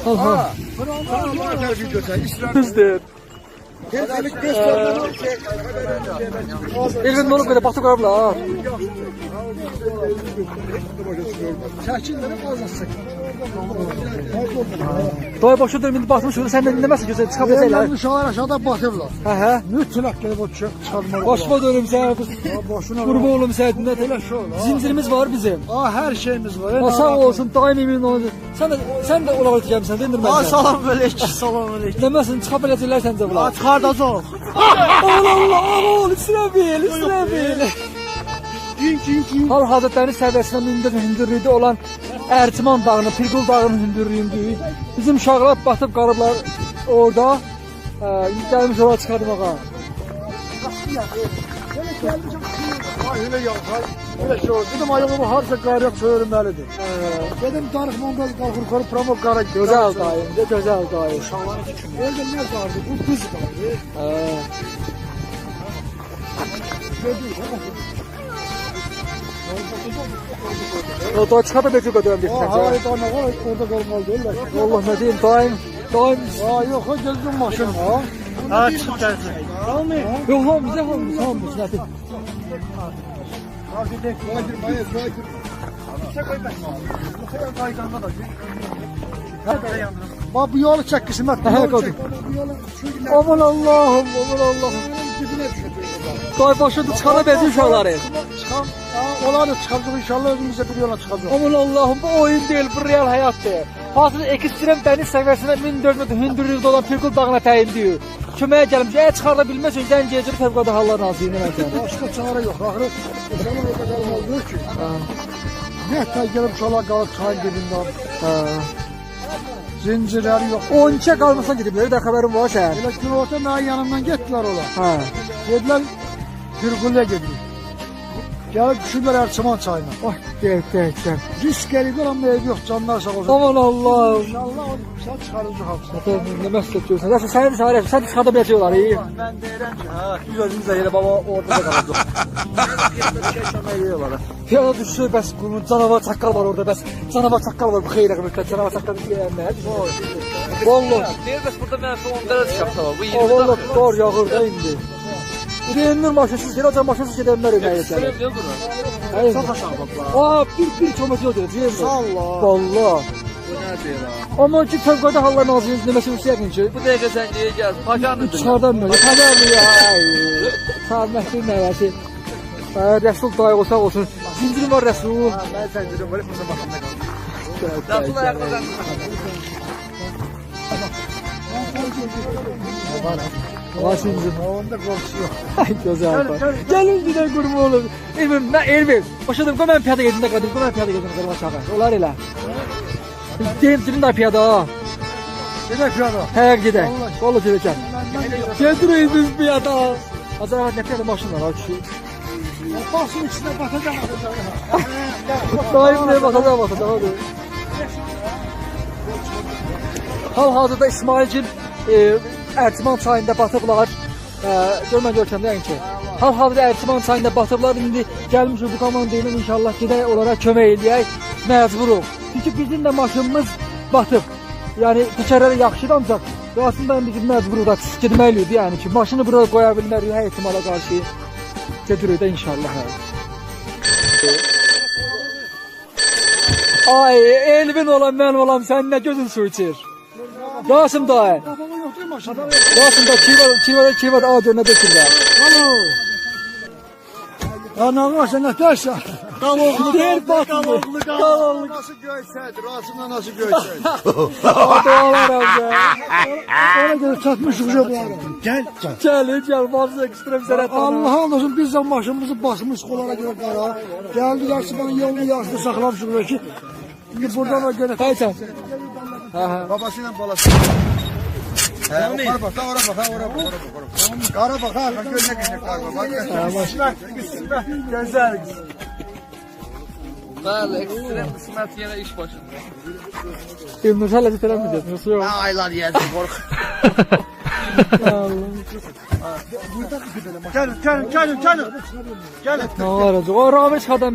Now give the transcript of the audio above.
Aha. Bizdir. Elbette olup böyle batık arablar. Dayı başı dönümünde batmış, sen de dinlemezsin gözleri çıkabilseyler. Ellerini uşaqlar aşağıda batırlar. Aha. Mütləq gəlib o çıxarmalı. Başıma dönüm sen, kurban oğlum sen. Zincirimiz var bizim. Her şeyimiz var. Ha, sağ olsun, daim emin olun. Sen de olarak gelmişsin, dindirmezsen. Salam aleyküm, salam aleyküm. Deməsin, çıkabilseyler sence bunlar. Çıxardacaq. Allah, oğul, üstüne bil. Hal-hazırda dəniz səviyyəsində hündürlüyü olan Ertiman dağını, Pirqul dağının hündürlüyündür. Bizim uşaqlar batıb qalıblar orada. Gəlmiş oraya çıxarmağa. Elə yağlar. Elə şey oldu. Dedim ayağımı harca qarıyaq çörülməlidir. Dedim tarix monqaz qalxır yuxarı pramok qara. Gözəl dayım, gözəl dayım. Orada nə qardı? Bu qız qardı. O da çıxarda bekliyor dönüm bir tane. Hayır, orada qalmalı deyil. Allah nə deyim, dayım. Yox, gözüm maşın. Ha, çıxıb gəlsin. Yox, hamımız, nədir? Bax, bu yolu çək qismət. Aman Allahım. Dayı başladı çıxana bəzi uşaqları. Onlar da çıxacaq inşallah, özümüzə bir yola çıxacaq. Aman Allahım, bu oyun deyil, bu real həyatdır. Hasılı ekstrem dəniz səviyyəsində 1400 metr hündürlüyündə olan Pirqul dağına təyindir. Köməyə gəlmiş, əgər çıxarda bilməsən, Gəncəyəcək Fövqəladə Hallar Nazirliyinə mən Başqa çare yox, axırı uşaqlar orada qalmalıdır ki. Nəhətə gəlib uşaqlar qalıb çayın dibində. Zincirləri yox. 12-yə qalmasına gediblər, də xəbərin var sən. Elə günorta mənim yanımdan getdilər ola. Dedilər, Pirqulya gedirik. Gəlib düşürlər Erçiman çayına. Gəl. Risk gəlirlər, amma ev yox, canlar sağ olsun. Aman Allahım. İnşallah sən çıxaracaq hapsına. Nə məsələ görürsən? Nəsə səni də çağırır, sən də çıxarda biləcəklər. Mən deyirəm ki, Biz özümüzlə elə baba orada da qalacaq. Piyada düşür, bəs bunun canavar çaqqal var orada, bəs canavar çaqqal var bu xeyrə qıbrıqda, canavar çaqqal deyənlər. Vallahi. Deyir, bəs burada mənfi 10 dərəcə şapta var, bu 20 Vallahi qar yağır da indi. Ürəyindir maşınsız, gələcək maşınsız gedənlər öməyə gəlir. Ekstrem deyil bura. Çox aşağı baxlar. Bir kilometr yol gedir. Allah. Vallahi. Bu nə deyir ha? Amma ki Fövqəladə Hallar Nazirliyinin deməsi yəqin ki. Bu dəqiqə sən deyə gəl, paşanıdır. Çıxardan belə, pazarlı ya. Sağməhdir nəvəsi. Rəsul dayı olsa olsun. Zincirim var Rəsul. Mən zəncirim var, burada baxımda qaldım. Rəsul ayaqlardan. Var zincirim. Onda qorxusu yox. Gözəl. Gəlin bir də qurma olur. Elvin, başladım, qoy mən piyada gedim də qadım, qoy mən piyada gedim qadım aşağı. Olar elə. Deyim sizin də piyada. Gedək piyada. Həqiq gedək. Vallahi gedəcəm. Gedirik biz piyada. Azərbaycan nə piyada maşınlar ha kişi. Basın içində batacaq. Daim ne batacaq hadi. Hal-hazırda İsmailcil Ertiman çayında batıblar. Görmən görkəmdə yəni ki. Hal-hazırda Ertiman çayında batıblar. İndi gəlmişik bu komandayla inşallah gedək onlara kömək eləyək. Məcburuq. Çünki bizim də maşınımız batıb. Yəni təkərləri yaxşıdır ancaq aslında biz məcburuq da getməliyik yəni ki. Maşını bura qoya bilmərik hər ehtimala qarşı. Gedirik də inşallah. Ay Elvin olan mən olam sən nə gözün su içir. Rasim dayı. Babama yoxdur maşında. Rasim da kivar a görünə dökürlər. Alo. Anam maşın nə tərsən? Qaloğlu deyil batmır. Qaloğlu. Nasıl göysədir, Rasimlə nasıl göysədir? Dualar amca. Ona görə çatmışıq bunlara. Gəl. Gəl, varsa ekstrem zərət. Allah olsun biz də maşınımızı basmışıq onlara görə qara. Gəldik Erçimanın yolunu yaxşı saxlamışıq ki. İndi buradan o görə. Haycan. Babası ilə balası. Ora bax, ora bax. Qara bax, ha, gör nə qəşəng qar var. Gözəl. Bəli, ekstrem qismət yenə iş başında. Yılmaz hələ bir tərəf mi dedin? Yoxsa yox? Aylar yiyəcək, qorx. Allah. Buradan iki tane maşın. Gelin. Ne olacak? O Rameş adam